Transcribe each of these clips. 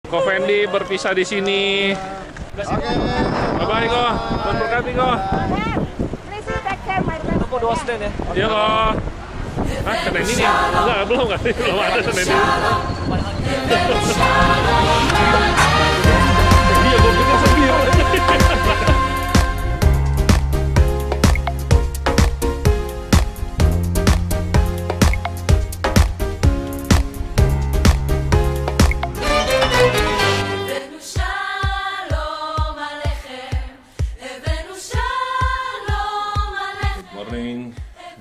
Ko Fendi berpisah di sini. Bye bye Ko. Tuhan berkati Ko. Aku 2 Senin ya. Iya Ko. Ah, Senin ini ya? Enggak, belum ada Senin ini. Iya, gue pikir sendiri. Morning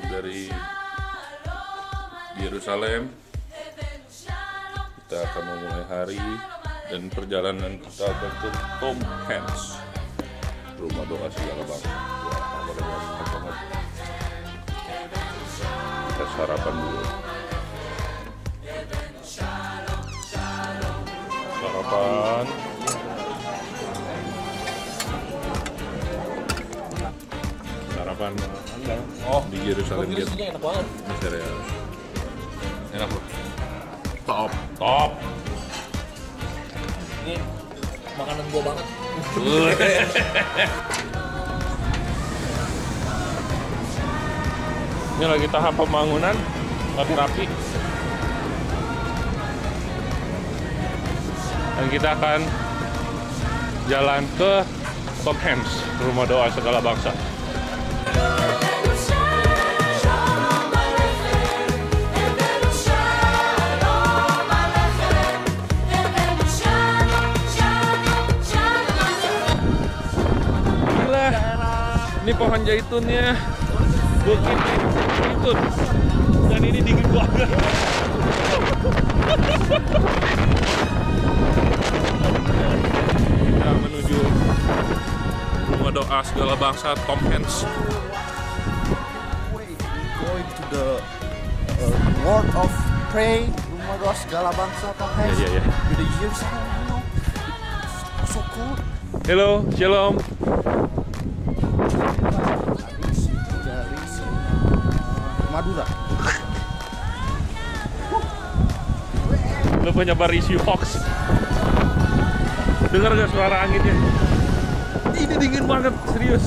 dari Yerusalem. Kita akan memulai hari dan perjalanan kita ke Tom Hanks, rumah doa segala bangsa. Kita sarapan dulu. Sarapan. Sarapan Anda. Oh, di Yerusalem gitu. Enak banget. Serius. Enak loh. Top. Ini makanan gua banget. Ini lagi tahap pembangunan, rapi. Dan kita akan jalan ke Tom Hanks, rumah doa segala bangsa. Ini pohon jaitunnya, bukit zaitun, dan ini dingin banget. Kita menuju rumah doa segala bangsa Tom Hanks. Going to the World of Pray, rumah doa segala bangsa Tom Hanks. Iya. To the Yerusalem, you know, so cool. Halo, shalom. Dari Madura. Lu punya Barisi Fox. Dengar gak suara anginnya? Ini dingin banget, serius.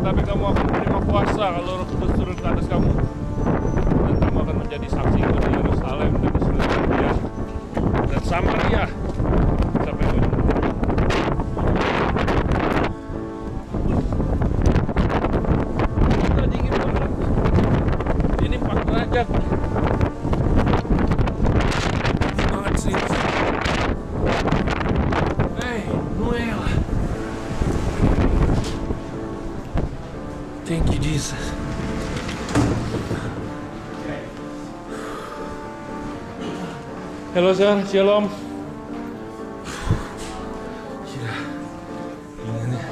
Tapi kamu akan menerima kuasa kalau Roh Kudus turun ke atas kamu, dan kamu akan menjadi saksi di Yerusalem dan di seluruh Yudea dan Samaria sampai ujung. Kita dingin banget. Ini 4 derajat. Banget sih. Hey, Noel. Thank you, Jesus. Halo, Sir. Shalom. Gila. Dinginnya.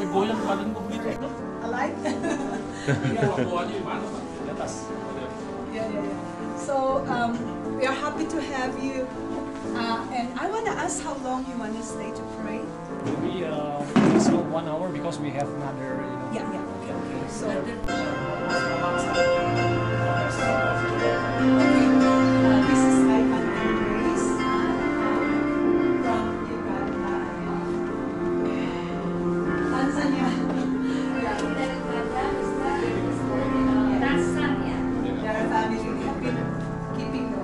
Goyang badan begitu. So we are happy to have you, and I want to ask how long you want to stay to pray. Maybe maximum 1 hour because we have another. Yeah. Okay. So. This is Ivan and Grace from Uganda, Tanzania. Their family have been keeping the.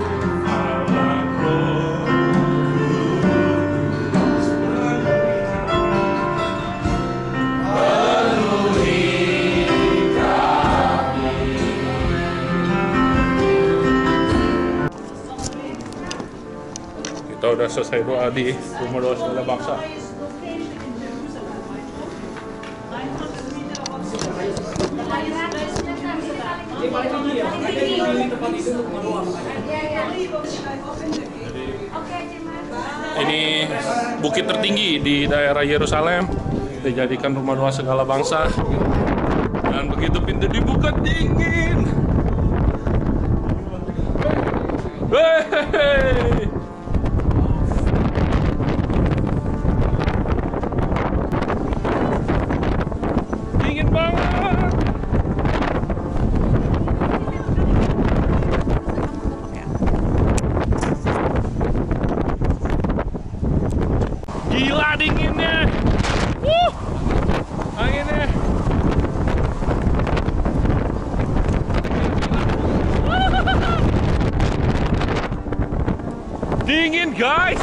Kita udah selesai doa di rumah doa segala bangsa. Ini bukit tertinggi di daerah Yerusalem, dijadikan rumah doa segala bangsa. Dan begitu pintu dibuka, dingin. Hehehe. Dingin banget. Gila dinginnya. Anginnya. Dingin guys.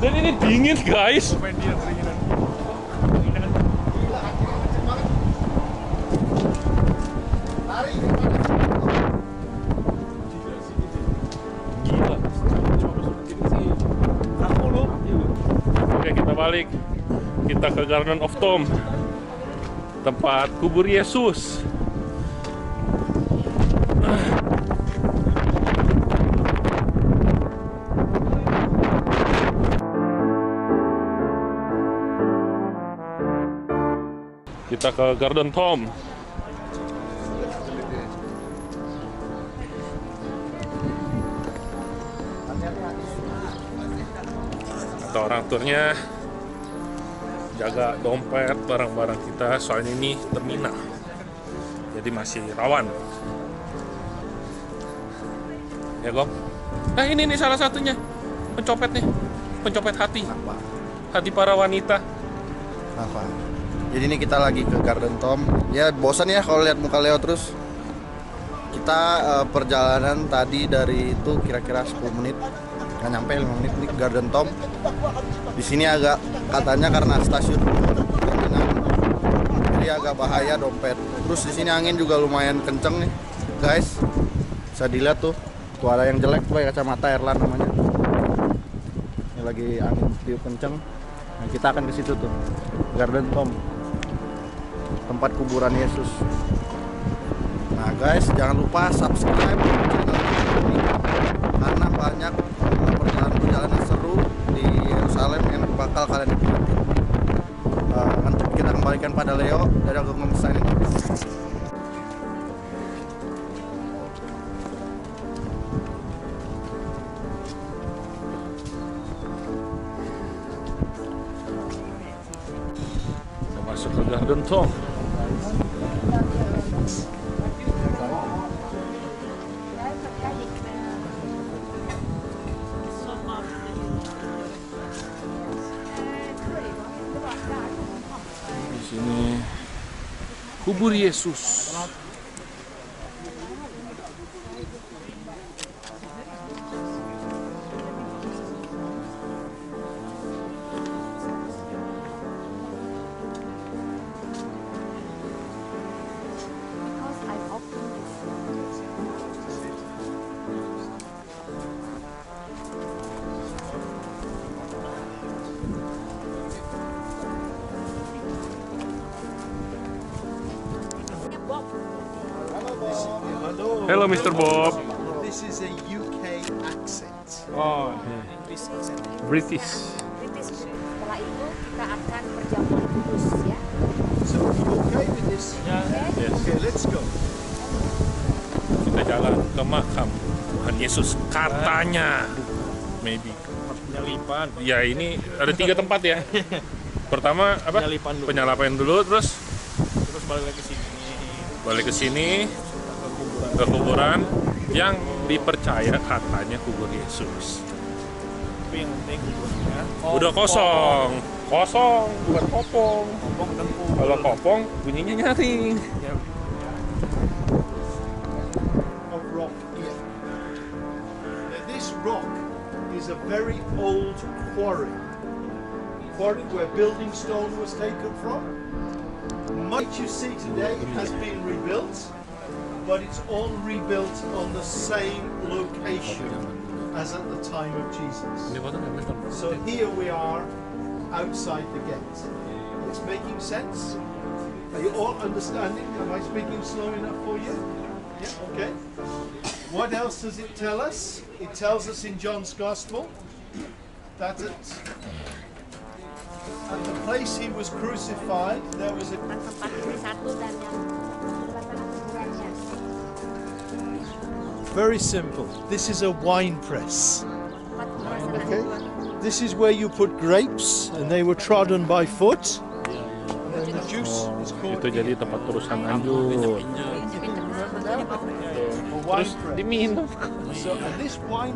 Dan ini dingin guys. Gila. Oke, kita balik. Kita ke Garden of Tom, tempat kubur Yesus. Kita ke Garden Tom. Kata orang turnya, jaga dompet, barang-barang kita, soalnya ini terminal, jadi masih rawan. Ya Gom? Nah ini nih salah satunya, pencopet nih, pencopet hati. Apa? Hati para wanita. Apa? Jadi ini kita lagi ke Garden Tom. Ya bosan ya kalau lihat muka Leo terus. Kita perjalanan tadi dari itu kira-kira 10 menit, nggak nyampe 5 menit nih ke Garden Tom. Di sini agak katanya karena stasiun jadi agak bahaya dompet. Terus di sini angin juga lumayan kenceng nih, guys. Bisa dilihat tuh ada yang jelek tuh kayak kacamata Erlan namanya. Ini lagi angin tiup kenceng. Nah, kita akan ke situ tuh, Garden Tom, tempat kuburan Yesus. Nah guys, jangan lupa subscribe channel ini karena banyak perjalanan seru di Yerusalem yang bakal kalian nikmati. Nanti kita kembalikan pada Leo dari aku ngemesain ini. Kita masuk ke Garden Tom. Di sini kubur Yesus. Hello, Mr. Bob. This is a UK accent. Oh, British. Setelah itu kita akan perjamuan kudus ya. So you okay with this? Yes. Okay, let's go. Kita jalan ke makam Tuhan Yesus katanya. Maybe. Penyalipan. Ya ini ada 3 tempat ya. Pertama apa? Penyalapan dulu, terus Balik lagi ke sini. balik ke sini ke kuburan yang dipercaya katanya kubur Yesus. Tapi yang penting kuburnya Udah kosong, bukan kopong. Kopong tempur. Kalau kopong bunyinya nyaring. Of rock here. Now, this rock is a very old quarry. Quarry where building stone was taken from. What you see today has been rebuilt, but it's all rebuilt on the same location as at the time of Jesus. So here we are outside the gate. It's making sense? Are you all understanding? Am I speaking slow enough for you? Yeah, okay. What else does it tell us? It tells us in John's Gospel that at the place he was crucified, there was a... Tempat ini satu dan yang sebelah sana kuburannya. Very simple. This is a wine press. Tempat kuburan Okay. This is where you put grapes, and they were trodden by foot. And the juice is called Itu jadi tempat terusan lanjut. a Terus wine press. diminum. So, and this wine.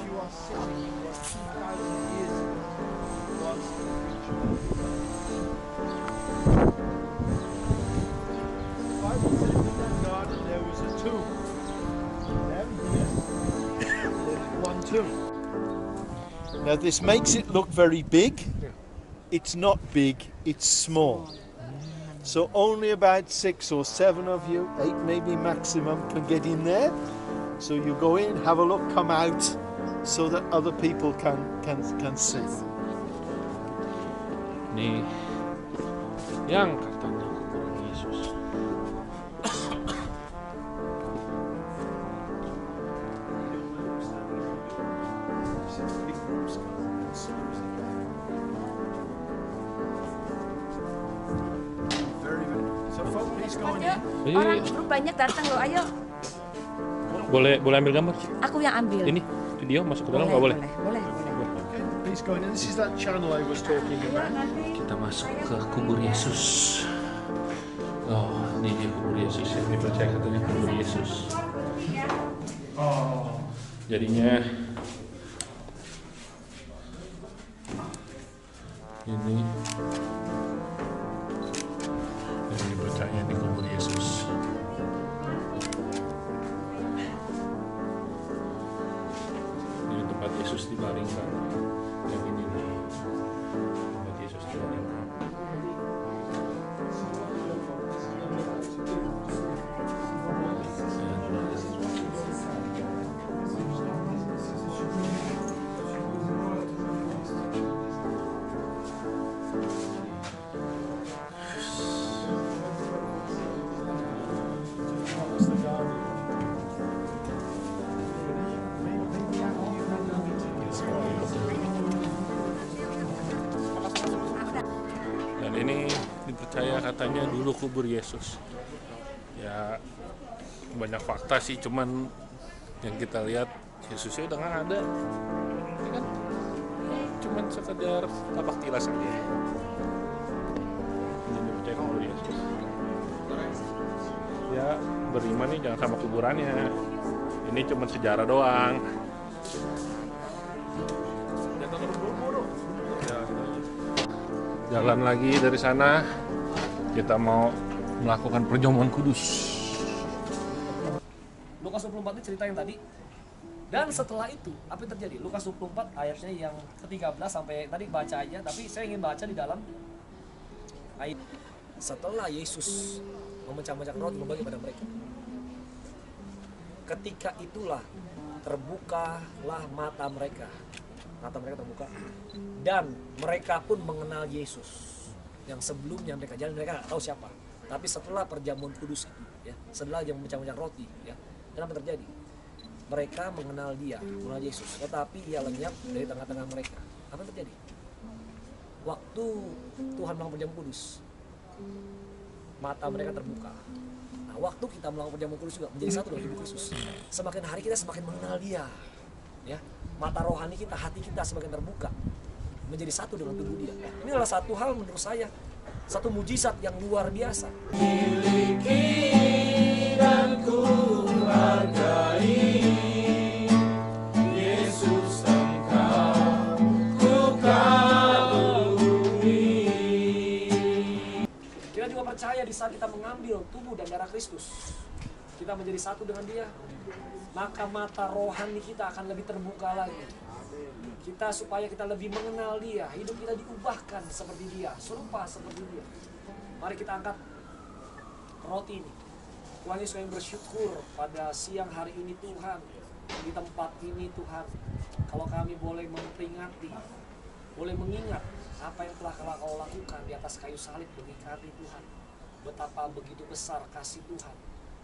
You are sitting where 2,000 years ago was the Bible says in that garden there was a tomb. There's one tomb. Now this makes it look very big. It's not big, it's small. So only about 6 or 7 of you, 8 maybe maximum, can get in there. So you go in, have a look, come out, so that other people can see. Nih, yang katanya kuburan Yesus. Very good. So folks, please go on Ayo, in. orang grup banyak datang loh. Ayo, Boleh ambil gambar? aku yang ambil. Ini video masuk ke dalam nggak boleh? Boleh. Okay, please go in. And this is that channel I was talking about. Kita masuk ke kubur Yesus. Oh, ini dia kubur Yesus yang dipercaya katanya kubur Yesus. Oh, jadinya ini yang dipercaya di kubur Yesus. Ini tempat Yesus dibaringkan. Yang ini nih, tempat Yesus dibaringkan. Dan ini dipercaya katanya dulu kubur Yesus. Ya banyak fakta sih, cuman yang kita lihat Yesusnya udah nggak ada. Ini kan cuman sekedar tapak tilas aja. Ini dipercaya kubur Yesus. Ya beriman nih jangan sama kuburannya. Ini cuma sejarah doang. Jangan terburu-buru. Jalan lagi dari sana, kita mau melakukan perjamuan kudus. Lukas 24 ini cerita yang tadi. Dan setelah itu, apa yang terjadi? Lukas 24 ayatnya yang ke-13 sampai tadi baca aja, tapi saya ingin baca di dalam ayat. Setelah Yesus memecah-mecahkan roti membagi pada mereka. Ketika itulah terbukalah mata mereka. Mata mereka terbuka dan mereka pun mengenal Yesus yang sebelumnya mereka jalan, mereka nggak tahu siapa, tapi setelah perjamuan kudus itu ya, setelah yang memecah-mecah roti ya, dan apa terjadi? Mereka mengenal dia, mengenal Yesus, tetapi ia lenyap dari tengah-tengah mereka. Apa yang terjadi? Waktu Tuhan melakukan perjamuan kudus, mata mereka terbuka. Nah, waktu kita melakukan perjamuan kudus juga menjadi satu dengan tubuh Kristus. Semakin hari kita semakin mengenal dia ya. Mata rohani kita, hati kita semakin terbuka menjadi satu dengan tubuh dia. Ini adalah satu hal menurut saya, satu mujizat yang luar biasa. Miliki dan ku hargai Yesus Engkau ku kagumi. Kita juga percaya di saat kita mengambil tubuh dan darah Kristus, kita menjadi satu dengan dia, maka mata rohani kita akan lebih terbuka lagi. Kita supaya kita lebih mengenal dia, hidup kita diubahkan seperti dia, serupa seperti dia. Mari kita angkat roti ini. Tuhan Yesus, kami bersyukur pada siang hari ini Tuhan. di tempat ini Tuhan, kalau kami boleh memperingati, boleh mengingat apa yang telah Kau lakukan di atas kayu salib bagi kami Tuhan. Betapa begitu besar kasih Tuhan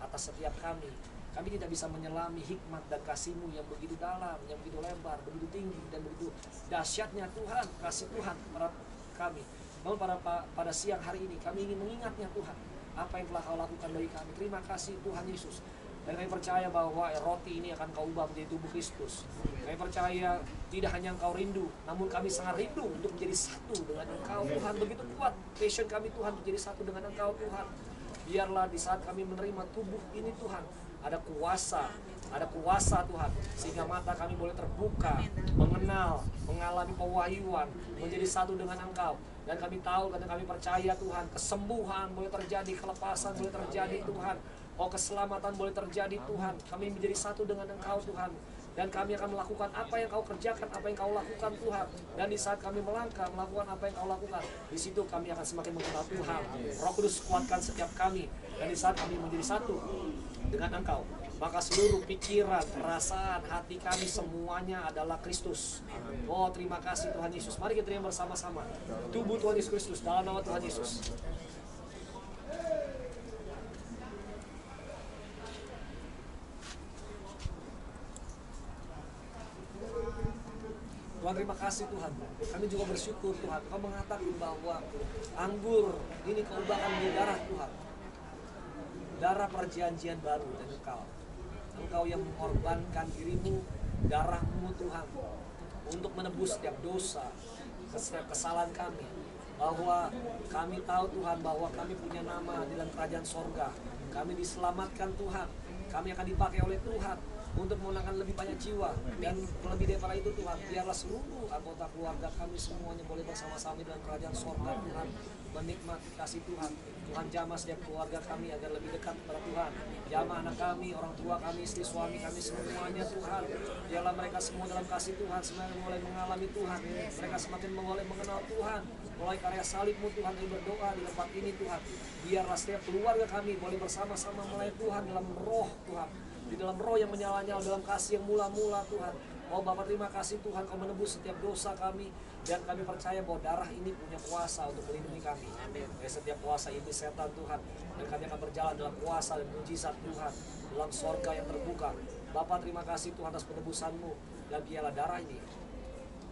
atas setiap kami. Kami tidak bisa menyelami hikmat dan kasih-Mu yang begitu dalam, yang begitu lebar, begitu tinggi, dan begitu dahsyatnya Tuhan, kasih Tuhan pada kami. Namun pada siang hari ini kami ingin mengingatnya Tuhan, apa yang telah Kau lakukan bagi kami. Terima kasih Tuhan Yesus. Dan kami percaya bahwa roti ini akan Kau ubah menjadi tubuh Kristus. Kami percaya tidak hanya Engkau rindu, namun kami sangat rindu untuk menjadi satu dengan Engkau Tuhan. Begitu kuat passion kami Tuhan menjadi satu dengan Engkau Tuhan. Biarlah di saat kami menerima tubuh ini Tuhan, ada kuasa Tuhan, sehingga mata kami boleh terbuka, mengenal, mengalami pewahyuan, menjadi satu dengan Engkau. Dan kami tahu, karena kami percaya Tuhan, kesembuhan boleh terjadi, kelepasan boleh terjadi Tuhan. Oh, keselamatan boleh terjadi Tuhan. Kami menjadi satu dengan Engkau Tuhan. Dan kami akan melakukan apa yang Kau kerjakan, apa yang Kau lakukan Tuhan. Dan di saat kami melangkah, melakukan apa yang Kau lakukan, di situ kami akan semakin mengenal Tuhan. Roh Kudus kuatkan setiap kami. Dan di saat kami menjadi satu dengan Engkau, maka seluruh pikiran, perasaan, hati kami semuanya adalah Kristus. Oh, terima kasih Tuhan Yesus. Mari kita terima bersama-sama tubuh Tuhan Yesus Kristus dalam nama Tuhan Yesus. Tuhan, terima kasih Tuhan. Kami juga bersyukur Tuhan, Kau mengatakan bahwa anggur ini Kau ubahkan menjadi darah Tuhan, darah perjanjian baru. Dan Engkau yang mengorbankan dirimu, darah-Mu Tuhan, untuk menebus setiap dosa, setiap kesalahan kami. Bahwa kami tahu Tuhan bahwa kami punya nama di dalam kerajaan sorga. Kami diselamatkan Tuhan, kami akan dipakai oleh Tuhan untuk memenangkan lebih banyak jiwa. Dan lebih daripada itu Tuhan, biarlah seluruh anggota keluarga kami semuanya boleh bersama-sama dalam kerajaan sorga Tuhan, menikmati kasih Tuhan. Tuhan jamah setiap keluarga kami agar lebih dekat kepada Tuhan. Jamah anak kami, orang tua kami, istri suami kami semuanya Tuhan. Biarlah mereka semua dalam kasih Tuhan semakin mulai mengalami Tuhan. Mereka semakin mulai mengenal Tuhan. Mulai karya salib-Mu Tuhan, kami berdoa di tempat ini Tuhan. Biarlah setiap keluarga kami boleh bersama-sama melayani Tuhan dalam roh Tuhan. Di dalam roh yang menyala-nyala, dalam kasih yang mula-mula Tuhan. Oh Bapa, terima kasih Tuhan, Kau menebus setiap dosa kami. Dan kami percaya bahwa darah ini punya kuasa untuk melindungi kami dari setiap kuasa ini setan Tuhan. Dan kami akan berjalan dalam kuasa dan mujizat Tuhan, dalam sorga yang terbuka. Bapa, terima kasih Tuhan atas penebusan-Mu. Dan biarlah darah ini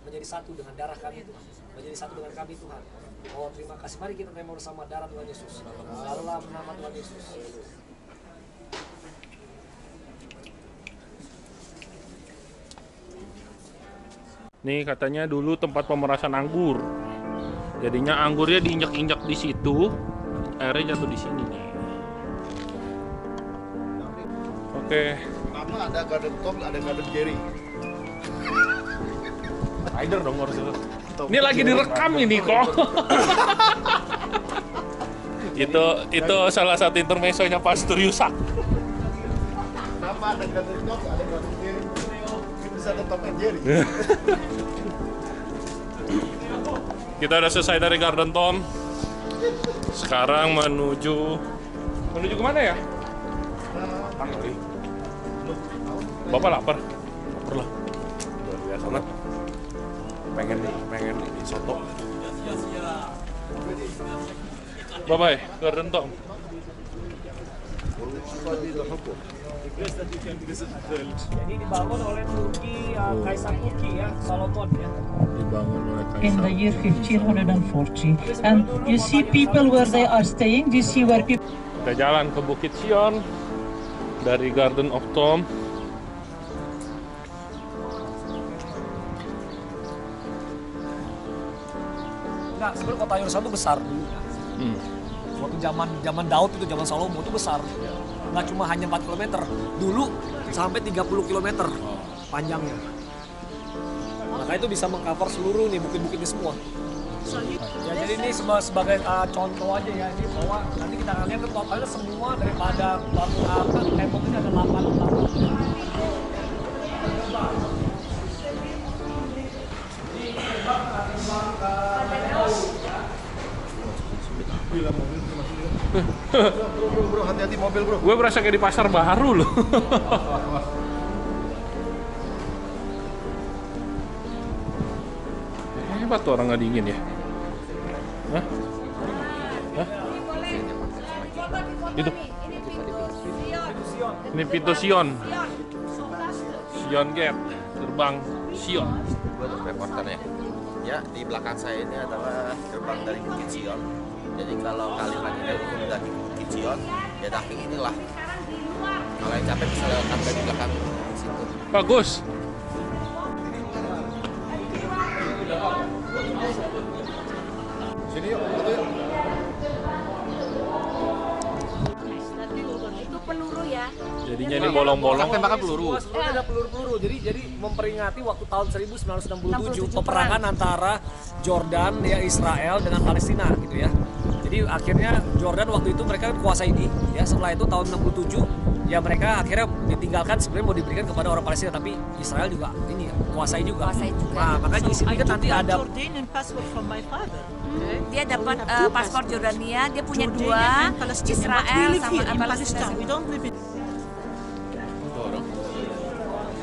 menjadi satu dengan darah kami Tuhan, menjadi satu dengan kami Tuhan. Oh terima kasih, mari kita terima bersama darah Tuhan Yesus. Dalam nama Tuhan Yesus. Nih katanya dulu tempat pemerasan anggur. Jadinya anggurnya diinjak-injak di situ, airnya jatuh di sini nih. Oke. Pertama ada Garden Tom, ada Garden Jerry. Rider dong harus itu. Ini lagi direkam ini kok. itu salah satu intermezzonya Pastor Yusak. Kenapa ada Garden Tom, ada Garden Jerry? Bisa ada Tom and Jerry. Kita udah selesai dari Garden Tom. Sekarang menuju kemana ya? Bapak lapar? Lapar lah. Luar biasa banget. Pengen nih soto. Bye-bye, Garden Tom. Jadi dibangun oleh Turki, Kaisar Turki ya, Solomon ya. Dibangun oleh in the year 1540. And you see people where they are staying. You see where people. Kita jalan ke Bukit Sion dari Garden of Tom. Enggak, sebenarnya kota Yerusalem itu besar dulu. Waktu zaman Daud itu, zaman Salomo itu besar. Nggak cuma hanya 4 km, dulu sampai 30 km panjangnya. Maka itu bisa mengcover seluruh nih bukit-bukit ini semua. Ya, jadi ini sebagai contoh aja ya, ini bahwa nanti kita akan lihat ke totalnya semua daripada batu tembok ini ada 8 tahun. Bro, hati-hati mobil bro. Gue berasa kayak di pasar baru loh. Kenapa tuh orang nggak dingin ya? Hah? Hah? Itu. Ini pintu Sion. Sion Gate, gerbang Sion. Gue tuh reporternya. Ya, di belakang saya ini adalah gerbang dari Bukit Sion. Jadi kalau kalian lagi dari Bukit Sion, ya daki inilah. Kalau yang capek bisa lewat tangga di belakang situ. Bagus. Sini yuk, foto yuk. Itu peluru ya. Jadinya ini bolong-bolong. Tembakan peluru. Sebenarnya ada peluru-peluru. Jadi memperingati waktu tahun 1967 peperangan antara Jordan ya Israel dengan Palestina gitu ya. Jadi akhirnya Jordan waktu itu mereka kuasai ini ya. Setelah itu tahun 67 ya mereka akhirnya ditinggalkan, sebenarnya mau diberikan kepada orang Palestina, tapi Israel juga ini ya, kuasai juga. Nah, makanya di sini kan nanti ada Jordanian passport from my father. Dia dapat paspor Jordania, dia punya Jordanian dua, and Palestinian. Israel We live sama here in Palestina. Palestine. We don't live in.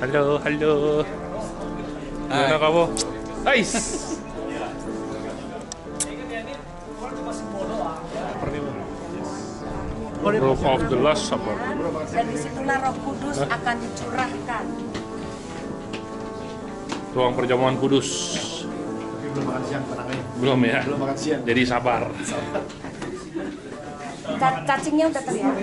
Halo, halo. Gimana kamu? Ais. Roof of the Last Supper. Dan disitulah Roh Kudus akan dicurahkan. Ruang perjamuan kudus. Belum makan siang, tenang aja. Belum ya? Belum makan siang. Jadi sabar. Cacingnya udah terlihat.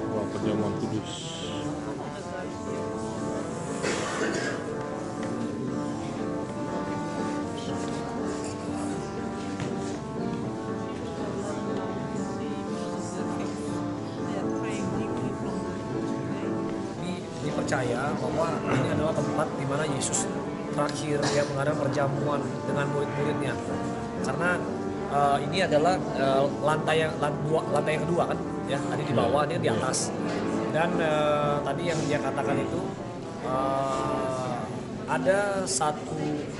Ruang perjamuan kudus. dipercaya bahwa ini adalah tempat di mana Yesus terakhir ya mengadakan perjamuan dengan murid-muridnya, karena ini adalah lantai yang kedua kan ya, tadi di bawah, dia di atas, dan tadi yang dia katakan itu ada satu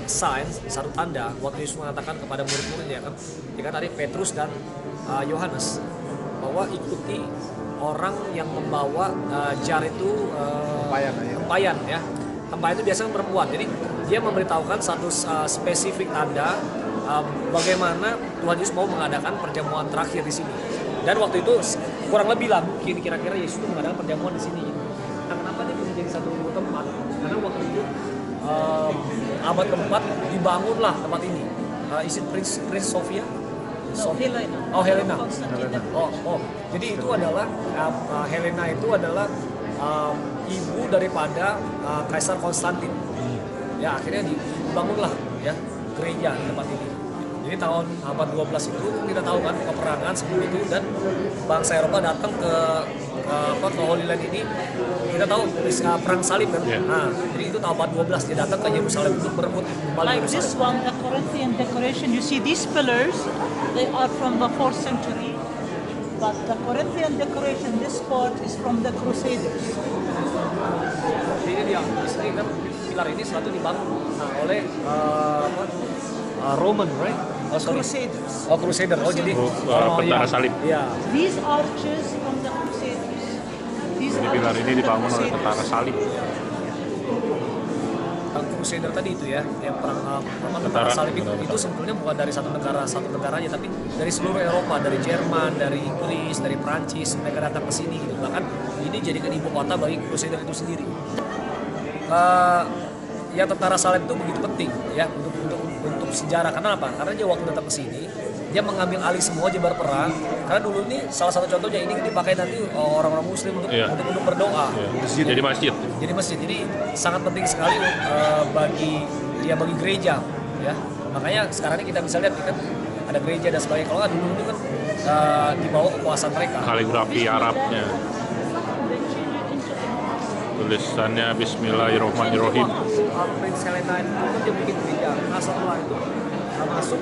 sign, satu tanda waktu Yesus mengatakan kepada murid-muridnya kan, dia tadi Petrus dan Yohanes bahwa ikuti orang yang membawa jar itu tempayan ya. Tempayan itu biasanya perempuan. Jadi dia memberitahukan satu spesifik tanda bagaimana Tuhan Yesus mau mengadakan perjamuan terakhir di sini. Dan waktu itu kurang lebih lah mungkin kira-kira Yesus itu mengadakan perjamuan di sini. Nah, kenapa dia bisa jadi satu tempat? Karena waktu itu abad keempat dibangunlah tempat ini. Is it Prince Sophia? Helena. Oh, Helena. Oh. Jadi itu adalah Helena itu adalah ibu daripada Kaisar Konstantin. Ya, akhirnya dibangunlah ya gereja di tempat ini. Jadi tahun abad 12 itu kita tahu kan peperangan sebelum itu, dan bangsa Eropa datang ke Holy Land ini. Kita tahu perang salib kan. Yeah. Nah, jadi itu tahun abad 12 dia datang ke Yerusalem untuk berebut kembali Like this Yerusalem. one, the Corinthian decoration, you see these pillars, they are from the 4th century. But the Corinthian decoration, this part is from the Crusaders. Jadi dia di sini kan pilar ini selalu dibangun oleh Roman, right? Oh, sorry. Crusaders. Oh, Crusader. Oh, jadi Tentara salib. Iya. These arches from the Crusaders. These Jadi pilar arches ini from the dibangun oleh Crusaders. tentara salib. Crusader tadi itu ya, yang perang tentara salib itu sebetulnya bukan dari satu negaranya, tapi dari seluruh Eropa, dari Jerman, dari Inggris, dari Prancis, mereka datang ke sini gitu. Bahkan ini jadikan ibu kota bagi Crusader itu sendiri. Ya tentara salib itu begitu penting ya untuk sejarah. Karena apa? Karena dia waktu datang ke sini dia mengambil alih semua dia berperang. Karena dulu ini salah satu contohnya ini dipakai nanti orang-orang Muslim untuk berdoa. Jadi masjid. Jadi masjid. Jadi sangat penting sekali bagi gereja ya. Makanya sekarang ini kita bisa lihat kan ada gereja dan sebagainya. Kalau nggak dulu itu kan di bawah kekuasaan mereka. Kaligrafi Arabnya. Tulisannya Bismillahirrahmanirrahim. Prince Helena itu dia bikin gereja. Nah setelah itu masuk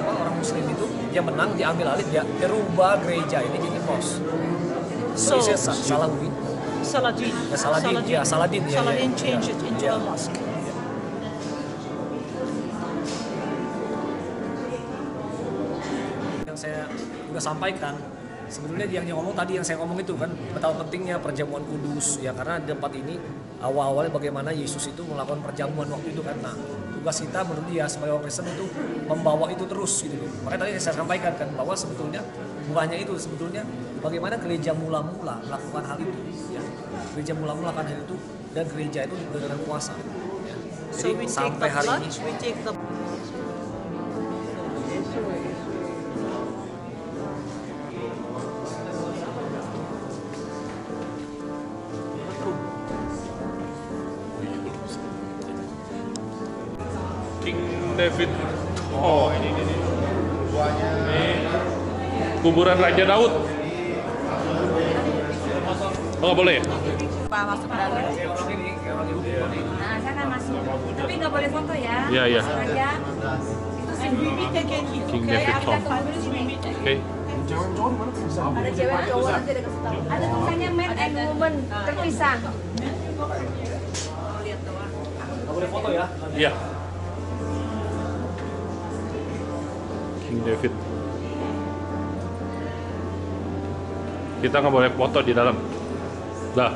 orang Muslim itu dia menang, diambil alih, dia rubah gereja ini jadi mosque. So Saladin. Saladin Saladin changed it into a mosque. juga sampaikan, sebetulnya yang ngomong tadi yang saya ngomong itu kan betapa pentingnya perjamuan kudus ya, karena di tempat ini awal-awalnya bagaimana Yesus itu melakukan perjamuan waktu itu kan. Nah, tugas kita menurut dia sebagai orang Kristen itu membawa itu terus gitu. Makanya tadi saya sampaikan kan bahwa sebetulnya bukannya itu, sebetulnya bagaimana gereja mula-mula melakukan hal itu ya. Gereja mula-mula melakukan hal itu dan gereja itu dengan kuasa ya. So Jadi we take sampai the hari ini lunch, we take the King David. Oh, ini. Ini kuburan Raja Daud. Oh, nggak boleh ya? Pak masuk dalam. Nah, saya akan masuk. Tapi nggak boleh foto ya. Iya, iya. Masuk aja. Itu sih. we meet again here. King Okay, David after Hall. 5 minutes we meet again. Oke. Ada cewek cowok nanti ada kasih tahu. Ada tulisannya men and woman terpisah. nggak boleh foto ya. Iya. King David. Kita nggak boleh foto di dalam. Lah.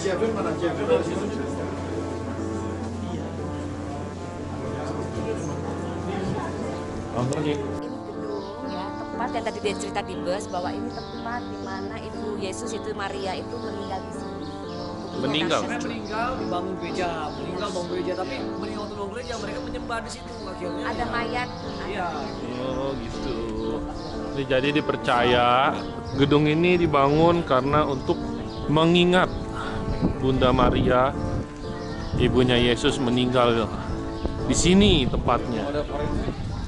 Jevin mana? Jevin dari situ. Ini gedung ya, tempat yang tadi dia cerita di bus bahwa ini tempat di mana Ibu Yesus itu Maria itu meninggal di sini. Meninggal? Sebenarnya meninggal dibangun gereja, meninggal bangun gereja, tapi meninggal waktu bangun gereja mereka menyembah di situ akhirnya. Ada mayat. Iya. Oh gitu. Ini jadi dipercaya gedung ini dibangun karena untuk mengingat Bunda Maria, ibunya Yesus meninggal di sini tempatnya.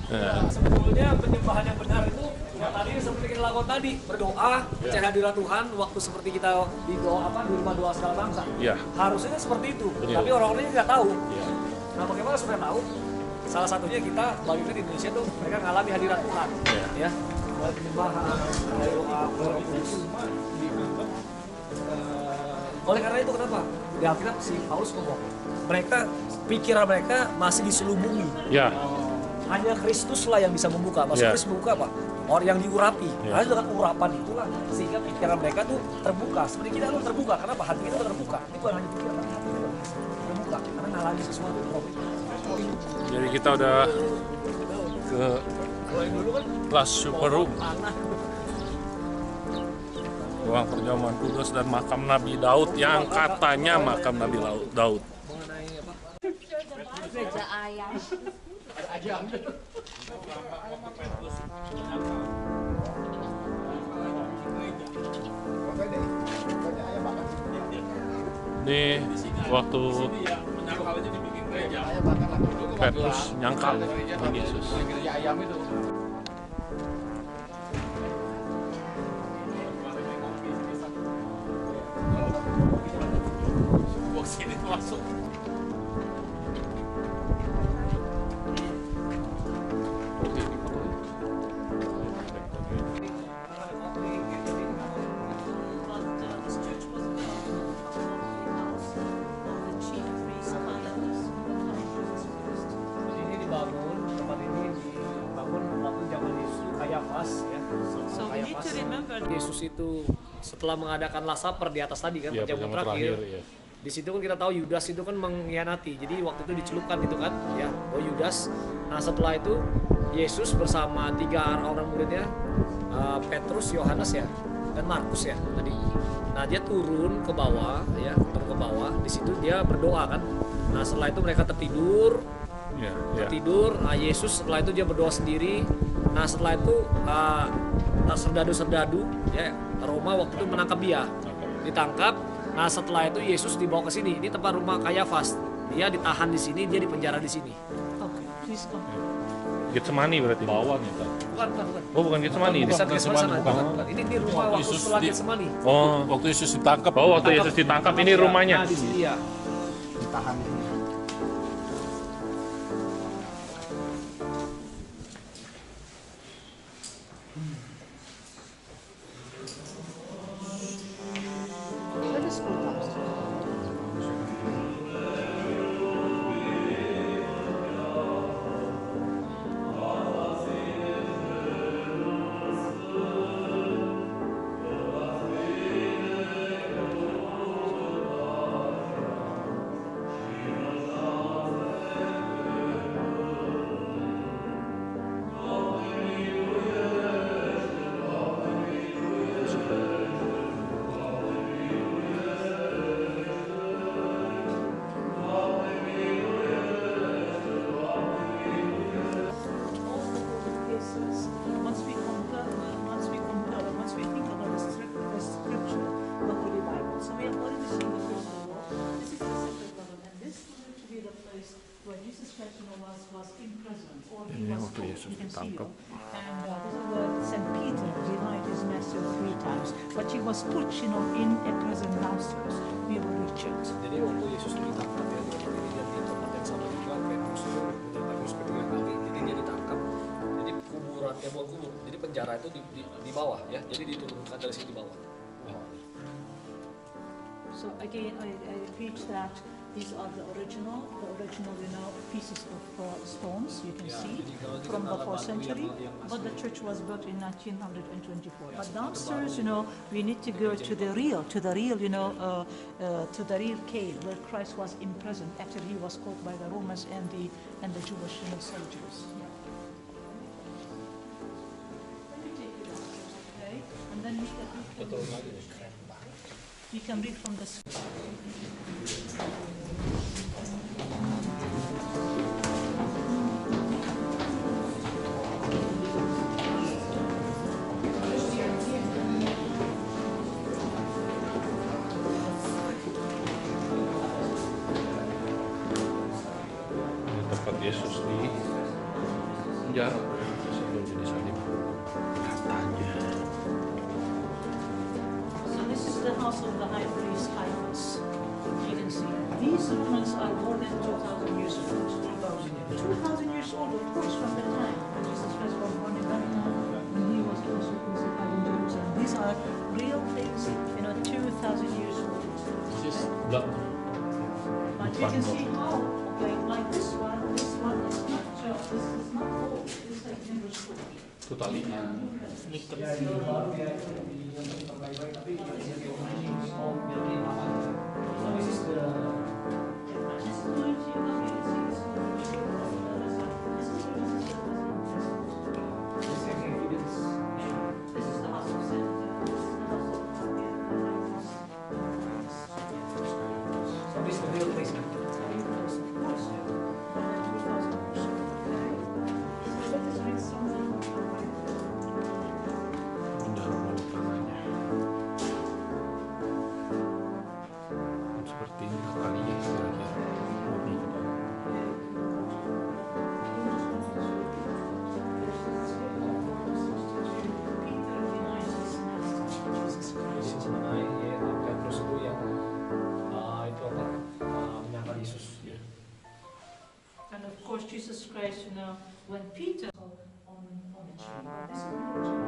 Nah, Sebetulnya penyembahan yang benar itu ya tadi seperti kita lakukan tadi, berdoa, percaya hadirat Tuhan waktu seperti kita di doa di rumah doa segala bangsa. ya. Harusnya seperti itu, Iya. tapi orang-orang ini nggak tahu. Ya. Nah, bagaimana supaya tahu? Salah satunya kita bagian di Indonesia tuh mereka ngalami hadirat Tuhan, Iya. ya. Mulai penyembahan, mulai doa, Roh Kudus. Oleh karena itu kenapa? Di Alkitab si Paulus ngomong, mereka pikiran mereka masih diselubungi. Ya. Hanya Kristus lah yang bisa membuka. Maksud Ya. Kristus membuka apa? Orang yang diurapi. Ya. Karena dengan urapan itulah sehingga pikiran mereka tuh terbuka. Seperti kita tuh terbuka. Kenapa? Hati kita tuh terbuka. Itu hanya pikiran, tapi hati kita terbuka. Karena ngalami sesuatu. Jadi kita udah ke kelas super room, ruang perjamuan kudus dan makam Nabi Daud yang katanya makam Nabi Daud. Mengenai apa? Gereja ayam. Ini waktu Petrus nyangkal Tuhan Yesus. Jadi ini dibangun, tempat ini dibangun waktu zaman Yesus Kayafas ya. So we need to remember Yesus itu setelah mengadakan Last Supper di atas tadi kan, Ya, perjamuan perjamuan terakhir. terakhir, ya. Di situ kan kita tahu Yudas itu kan mengkhianati. Jadi waktu itu dicelupkan gitu kan, ya, Yudas. Nah, setelah itu Yesus bersama 3 orang muridnya, Petrus, Yohanes ya, dan Markus ya tadi. Nah, dia turun ke bawah ya, turun ke bawah. Di situ dia berdoa kan. Nah, setelah itu mereka tertidur. Ya, ya. Tidur. Nah, Yesus setelah itu dia berdoa sendiri. Nah, setelah itu serdadu-serdadu ya Roma waktu itu menangkap dia. Ditangkap. Nah, setelah itu Yesus dibawa ke sini. Ini tempat rumah Kayafas. Dia ditahan di sini, dia dipenjara di sini. okay, please go. Getsemani berarti. Bawah kita. Bukan. Oh, bukan Getsemani. Bisa bukan Getsemani sana. bukan. Bukan. Ini rumah waktu Yesus setelah di- Getsemani. Oh, Waktu Yesus ditangkap. oh waktu Yesus ditangkap ini rumahnya. Nah, di sini ya. Ditahan di sini. Where the school comes. see the crystal wall. This is the sacred garden, and this proved to be the place where Jesus Christ was imprisoned, or he Ini was waktu put, Yesus you can see ditangkap. it. And this is where St. Peter denied his master 3 times, but he was put, in a prison downstairs. We will reach it. Jadi waktu Yesus ditangkap ya, dia di tempat yang sama juga Petrus itu, Petrus kedua kali, jadi dia ditangkap. Jadi kuburan, bukan kubur, jadi penjara itu di bawah ya, jadi diturunkan dari sini di bawah. So again, I repeat that these are the original, pieces of stones you can see from the 4th century. But the church was built in 1924. But downstairs, we need to go to the real, to the real cave where Christ was imprisoned after he was caught by the Romans and the Jewish soldiers. Yeah. Let me take you downstairs, okay? And then we can read from the Ini tempat Yesus di penjara sebelum jadi salib. Katanya. So this is the house of the high priest Caiaphas. You can see these ruins are more than 2,000 years old. 2,000 years old, of course, from the time when Jesus Christ was born in Bethlehem, when he was also crucified in Jerusalem. These are real things, 2,000 years old. This is blood. But you can see how, like this one is not old. It's like never stored. Totally. Seperti ini kalinya kira-kira. Mengenai Petrus itu yang menyangkal Yesus. And of course, Jesus Christ, when Peter on the tree, this is the tree.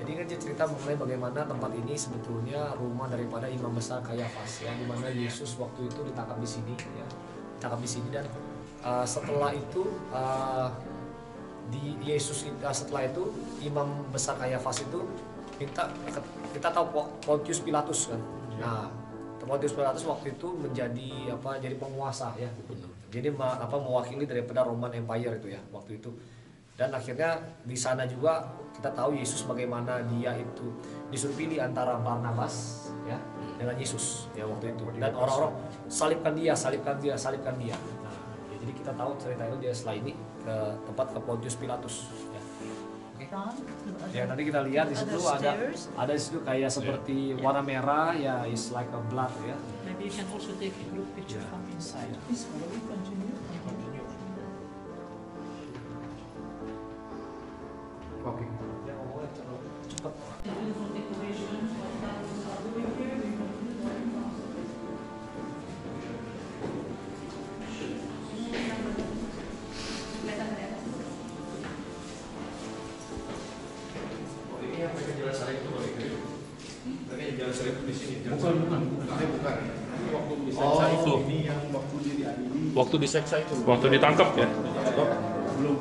Jadi kan dia cerita mengenai bagaimana tempat ini sebetulnya rumah daripada imam besar Caiaphas ya, di mana Yesus waktu itu ditangkap di sini ya, dan setelah itu setelah itu imam besar Caiaphas itu kita tahu Pontius Pilatus kan. Nah, Pontius Pilatus waktu itu jadi penguasa ya. Jadi mewakili daripada Roman Empire itu ya waktu itu. Dan akhirnya di sana juga kita tahu Yesus bagaimana dia itu disuruh pilih antara Barnabas ya dengan Yesus ya waktu itu. Dan orang-orang salibkan dia. Nah, jadi kita tahu cerita itu dia setelah ini ke Pontius Pilatus ya. Oke. Ya nanti kita lihat di situ ada di situ kayak seperti warna merah ya, is like a blood ya. Maybe you can also take a group picture from inside. Please follow me, continue. Oke. Ya ngomongnya terlalu cepat. The beautiful decoration, what families are doing here. Ini yang mereka jalan salib itu boleh gitu? Mereka jalan salib di sini? Bukan. Bukan. Waktu diseksa itu. Ini yang waktu dia diadili. Waktu diseksa itu. Waktu ditangkap ya. Belum.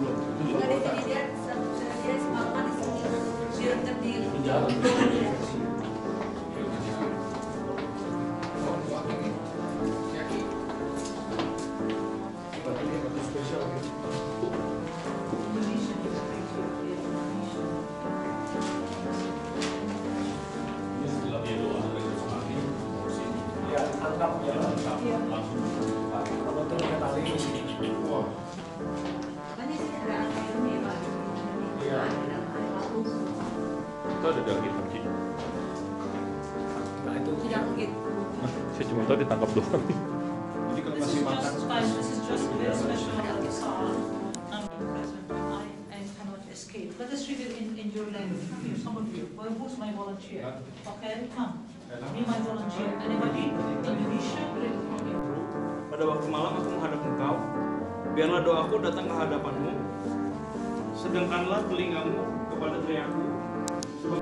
Berarti ini waktu spesial gitu. ada lagi Pak Ci. Nah itu Tidak mungkin. Saya cuma tahu ditangkap doang. Jadi kalau This kasih is makan, just fine. This is just a very special psalm. I'm present. I cannot escape. Let us read it in your language. Here, some of you. Well, who's my volunteer? Okay, come. Be my volunteer. Anybody? Indonesia? Great. Okay. Pada waktu malam aku menghadap engkau, biarlah doaku datang ke hadapanmu, sedangkanlah telingamu kepada teriakku.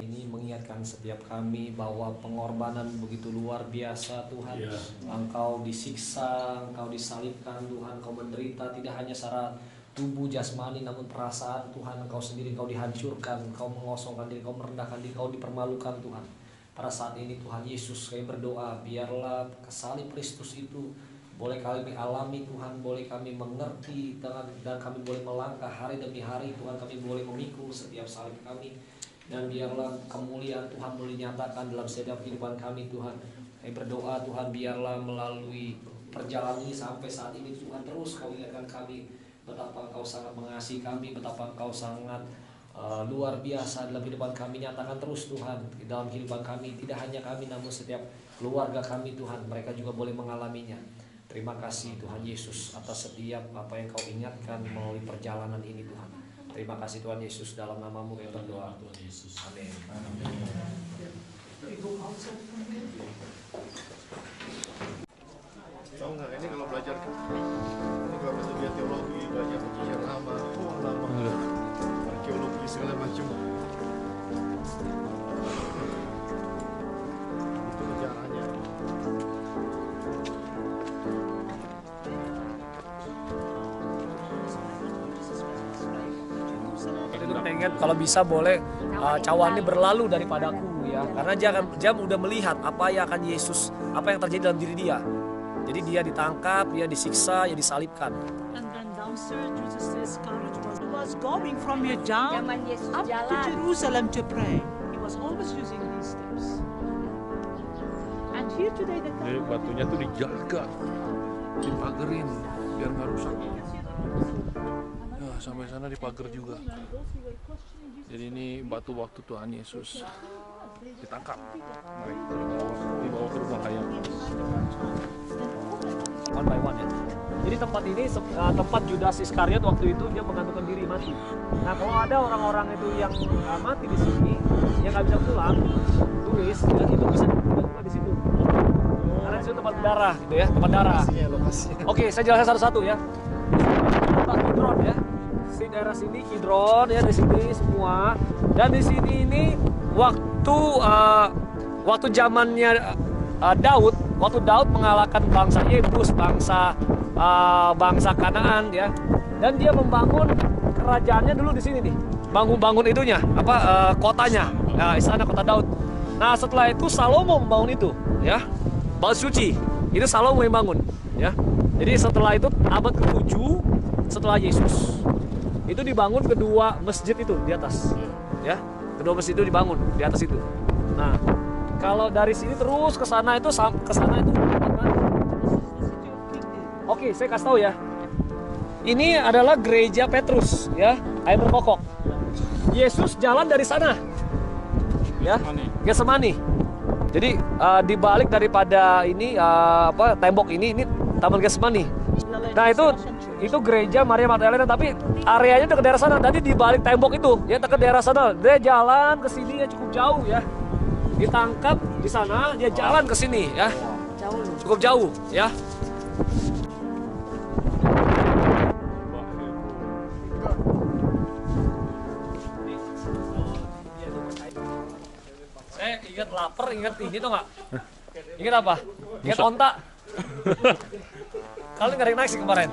ini mengingatkan setiap kami bahwa pengorbanan begitu luar biasa Tuhan. Engkau disiksa, Engkau disalibkan Tuhan, Engkau menderita tidak hanya secara tubuh jasmani namun perasaan Tuhan. Engkau sendiri Engkau dihancurkan, Engkau mengosongkan diri, Engkau merendahkan diri, Engkau dipermalukan Tuhan. Pada saat ini Tuhan Yesus kami berdoa biarlah kesalib Kristus itu boleh kami alami Tuhan, boleh kami mengerti dan kami boleh melangkah hari demi hari Tuhan, kami boleh memikul setiap salib kami. Dan biarlah kemuliaan Tuhan boleh dinyatakan dalam setiap kehidupan kami Tuhan. Kami berdoa Tuhan biarlah melalui perjalanan ini sampai saat ini Tuhan terus Kau ingatkan kami betapa Engkau sangat mengasihi kami, betapa Engkau sangat luar biasa dalam kehidupan kami. Nyatakan terus Tuhan dalam kehidupan kami, tidak hanya kami namun setiap keluarga kami Tuhan, mereka juga boleh mengalaminya. Terima kasih Tuhan Yesus atas setiap apa yang Kau ingatkan melalui perjalanan ini Tuhan. Terima kasih Tuhan Yesus, dalam namamu kami berdoa. Tuhan Yesus. Amin. tahu nggak ini kalau belajar dia teologi, belajar perjanjian lama, arkeologi segala macam. Itu sejarahnya. Pengen kalau bisa boleh cawan ini berlalu daripadaku ya, karena dia udah melihat apa yang akan Yesus, apa yang terjadi dalam diri dia. Jadi dia ditangkap, dia disiksa, dia disalibkan. And then downstairs, Jesus says, Scarlet was going from here down Zaman Yesus up to jalan. Jerusalem to pray. He was always using these steps. And here today the Jadi batunya tuh dijaga, dipagerin biar nggak rusak. Ya, sampai sana dipager juga. Jadi ini batu waktu Tuhan Yesus ditangkap, mereka dibawa ke rumah hayam. One by one ya. Jadi tempat ini tempat Judas Iskariot waktu itu dia menggantungkan diri mati. Nah kalau ada orang-orang itu yang mati di sini, yang nggak bisa pulang, tulis ya, itu bisa dibuka di situ. Karena di situ tempat darah, gitu ya, tempat darah. Oke, saya jelaskan satu-satu ya. Tempat Kidron ya. Di daerah sini Kidron ya, di sini semua. Dan di sini ini waktu zamannya Daud, waktu Daud mengalahkan bangsa Yebus, bangsa Kanaan ya, dan dia membangun kerajaannya dulu di sini nih, bangun itunya kotanya, istana kota Daud. Nah setelah itu Salomo membangun itu ya, Bait Suci itu Salomo yang bangun ya. Jadi setelah itu abad ke-7 setelah Yesus itu dibangun kedua masjid itu di atas ya, kedua masjid itu dibangun di atas itu. Nah kalau dari sini terus ke sana itu Oke, saya kasih tahu ya. Ini adalah gereja Petrus ya, air berkokok. Yesus jalan dari sana. Ya, Getsemani. Jadi dibalik daripada ini tembok ini Taman Getsemani. Nah, itu gereja Maria Magdalena, tapi areanya ke daerah sana. Tadi dibalik tembok itu, ya ke daerah sana. Dia jalan ke sini ya cukup jauh ya. Ditangkap di sana, dia jalan ke sini ya. Cukup jauh ya. Saya ingat lapar, ingat ini tuh nggak? Ingat apa? Ingat onta. Kalian nggak ada yang naik sih kemarin.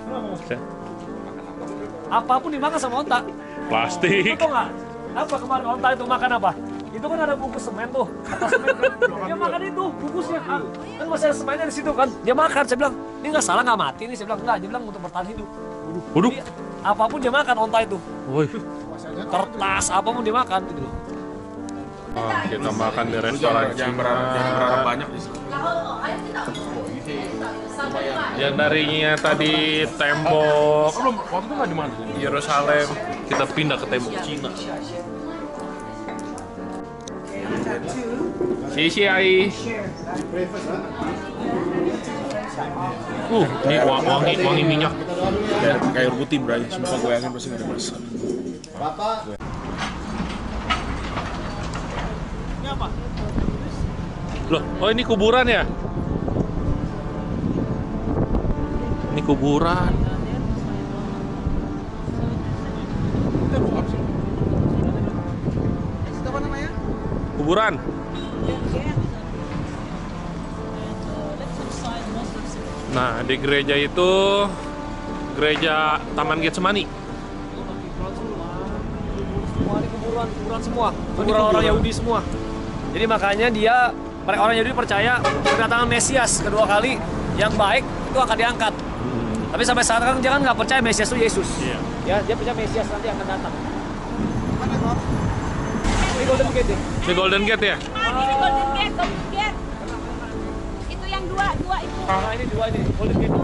Apapun dimakan sama onta. Plastik. Itu tuh nggak? Apa kemarin onta itu makan apa? Itu kan ada bungkus semen tuh, atas semen kan. Dia makan itu bungkusnya kan masih ada semennya di situ kan. Dia makan, saya bilang ini nggak salah nggak mati nih, saya bilang nggak, dia bilang untuk bertahan hidup. Waduh. Jadi, apapun dia makan onta itu, Woi. kertas apapun dia makan gitu loh. Kita makan di restoran Jangan berharap banyak di sana. yang darinya tadi tembok Waktu itu nggak di mana? Yerusalem, kita pindah ke tembok Cina. 谢谢阿姨。Ini wangi minyak. Kayak putih, Bray. Sumpah gue yakin pasti gak ada masalah. Ini apa? Loh, oh ini kuburan ya? Ini kuburan. Apa namanya? Kuburan. Nah, di gereja itu gereja Taman Getsemani. Semua ini kuburan semua. Kuburan orang Yahudi semua. Jadi makanya orang Yahudi percaya kedatangan Mesias kedua kali yang baik itu akan diangkat. Tapi sampai sekarang dia kan nggak percaya Mesias itu Yesus. Iya. Ya, dia percaya Mesias nanti akan datang. Ini Golden Gate ya? Di Golden Gate ya? Golden Gate. Itu yang dua itu. Nah ini dua ini, Golden Gate.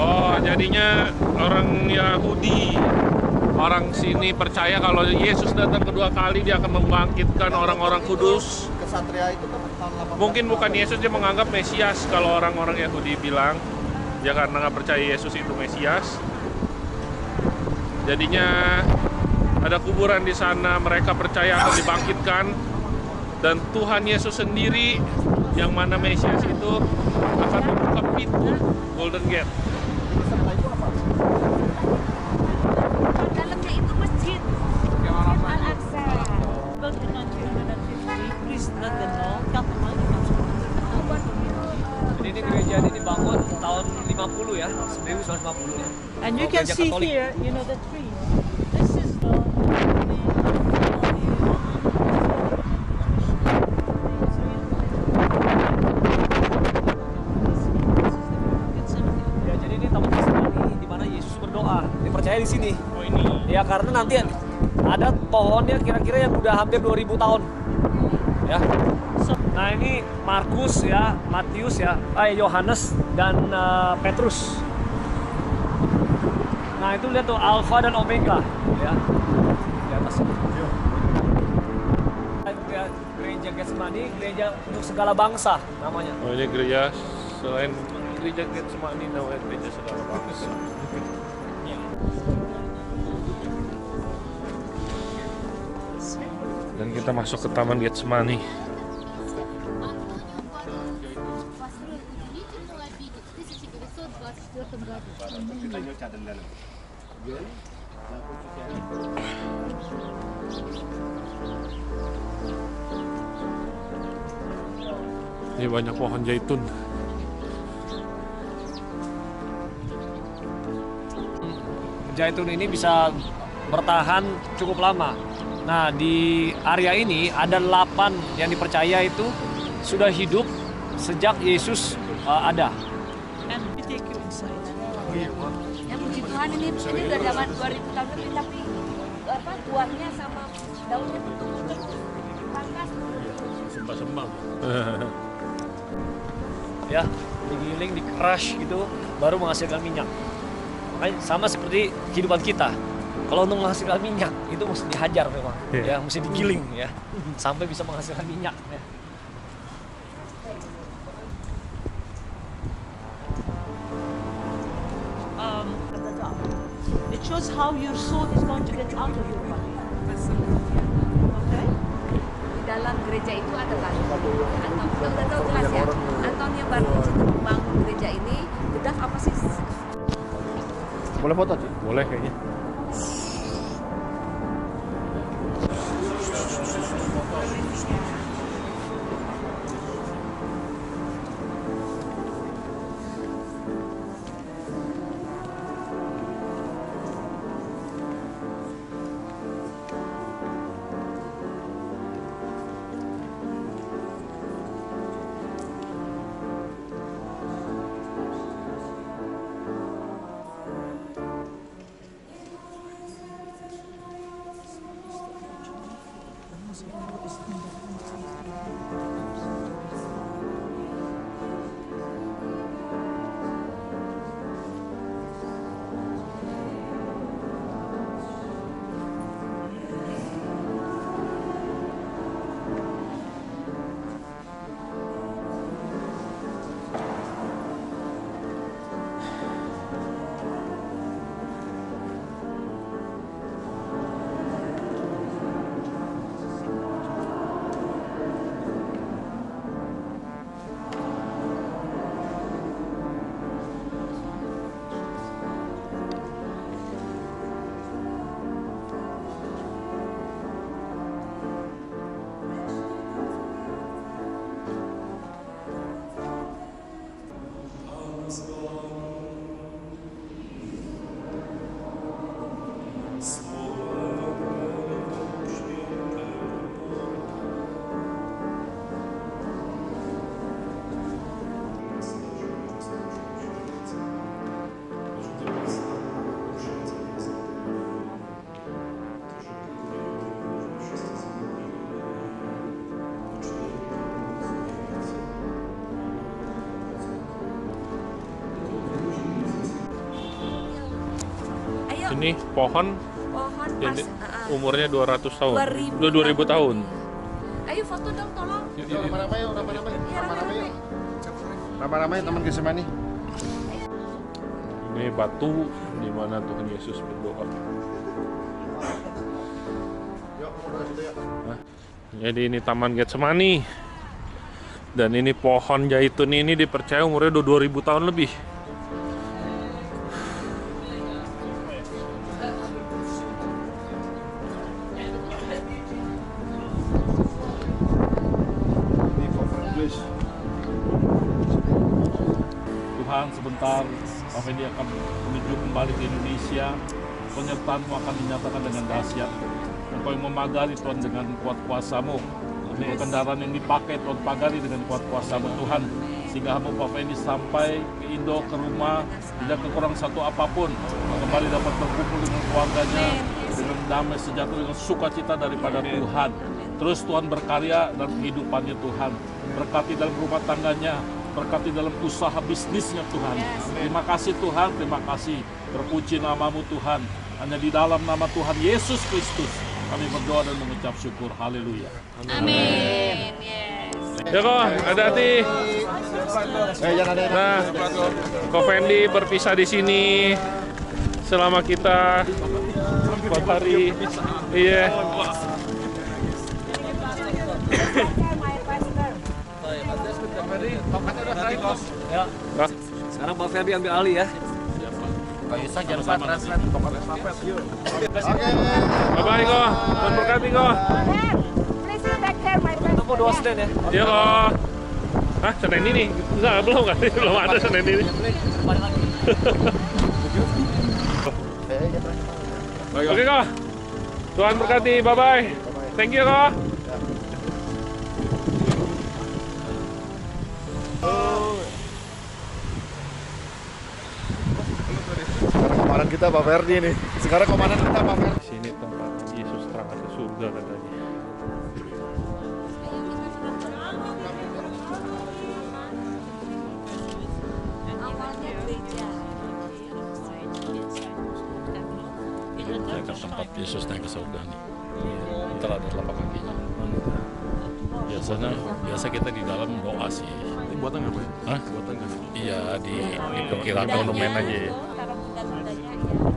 Oh, jadinya orang Yahudi, orang sini percaya kalau Yesus datang kedua kali dia akan membangkitkan orang-orang kudus. Kesatria itu tahun 8. Mungkin bukan Yesus, dia menganggap Mesias. Kalau orang-orang Yahudi bilang dia karena nggak percaya Yesus itu Mesias. Jadinya ada kuburan di sana, mereka percaya akan dibangkitkan, dan Tuhan Yesus sendiri yang mana Mesias itu akan membuka pintu Golden Gate. Dalamnya itu masjid. Al-Aqsa. Built in 1950, priests let them know, got the money. Jadi ini gereja ini dibangun tahun 50 ya, 1950 ya. And you Oh, can gereja see Katolik. here, you know, the tree. This is the Ya, jadi ini Taman Getsemani di mana Yesus berdoa. Dipercaya di sini. Oh ini. Ya karena nanti ada pohonnya kira-kira yang udah hampir 2000 tahun. Ya. Nah ini Markus ya, Matius ya, Yohanes dan Petrus. Nah itu lihat tuh Alpha dan Omega ya di atas ini. Gereja Getsemani, gereja untuk segala bangsa namanya. Oh ini gereja, selain gereja Getsemani namanya gereja segala bangsa. Dan kita masuk ke Taman Getsemani. Ini banyak pohon zaitun. Zaitun ini bisa bertahan cukup lama. Nah di area ini ada 8 yang dipercaya itu sudah hidup sejak Yesus ada. and we take you inside. Yang puji Tuhan ini udah zaman 2000 tahun lebih, tapi apa buahnya sama daunnya tuh tumbuh terus, pangkas. Sembah-sembah. Ya, digiling, di crush gitu, baru menghasilkan minyak. Makanya sama seperti kehidupan kita. Kalau untuk menghasilkan minyak itu mesti dihajar memang, ya, mesti digiling ya, sampai bisa menghasilkan minyak. Ya. At the top. It shows how your soul is going to get out of your body. Okay? Di dalam gereja itu ada batu. Anton, udah tahu jelas ya. Antonio Bartucci itu membangun gereja ini. Bedak apa sih? Boleh foto, Ci? Boleh kayaknya. Ini pohon Pohon yang pas umurnya 200 tahun. 2000 2000 tahun. Ayo foto dong tolong. Nama-nama yuk, nama-nama yuk. Iya, Nama-nama rame-rame. yuk. Nama-nama yuk teman Getsemani. Ini batu di mana Tuhan Yesus berdoa. Nah, jadi ini Taman Getsemani. Dan ini pohon zaitun ini dipercaya umurnya udah 2000 tahun lebih. Tuhan, sebentar Pak Fendi akan menuju kembali ke Indonesia. Penyertaan-Mu akan dinyatakan dengan dahsyat. Engkau yang memagari Tuhan dengan kuat kuasa-Mu. Ini kendaraan yang dipakai Tuhan pagari dengan kuat kuasa-Mu Tuhan. Sehingga hamba Pak Fendi sampai ke Indo, ke rumah, tidak kekurang satu apapun. Kembali dapat berkumpul dengan keluarganya, dengan damai sejahtera, dengan sukacita daripada Tuhan. Terus Tuhan berkarya dalam kehidupannya Tuhan. Berkati dalam rumah tangganya, berkati dalam usaha bisnisnya Tuhan. Terima kasih Tuhan, terima kasih. Terpuji nama-Mu Tuhan. Hanya di dalam nama Tuhan Yesus Kristus kami berdoa dan mengucap syukur. Haleluya. Amin. Yes. Ya kok, hati-hati. Nah, Ko Fendi berpisah di sini selama kita 4 hari. Iya. Ya. Sekarang Pak Ferdi ambil alih ya. Bye-bye Ko. Tuhan berkati Ko. Please take care my friend. Tunggu 2 Senin ya. Iya Ko. Hah, Senin ini? Enggak, belum kan? Belum ada Senin ini. Balik lagi. Oke Ko. Tuhan berkati. Bye-bye. Thank you Ko. Komandan kita Pak Ferdi nih. Sekarang komandan kita Pak Ferdi. Di sini tempat Yesus terangkat ke surga katanya. Awalnya gereja. Ini ke tempat Yesus naik ke surga nih. Ntar ada telapak kakinya. Biasa kita di dalam doa sih. Ini buatan apa ya? Hah? Buatan apa? Iya, diperkirakan monumen aja ya. Taruh benda-bendanya ya.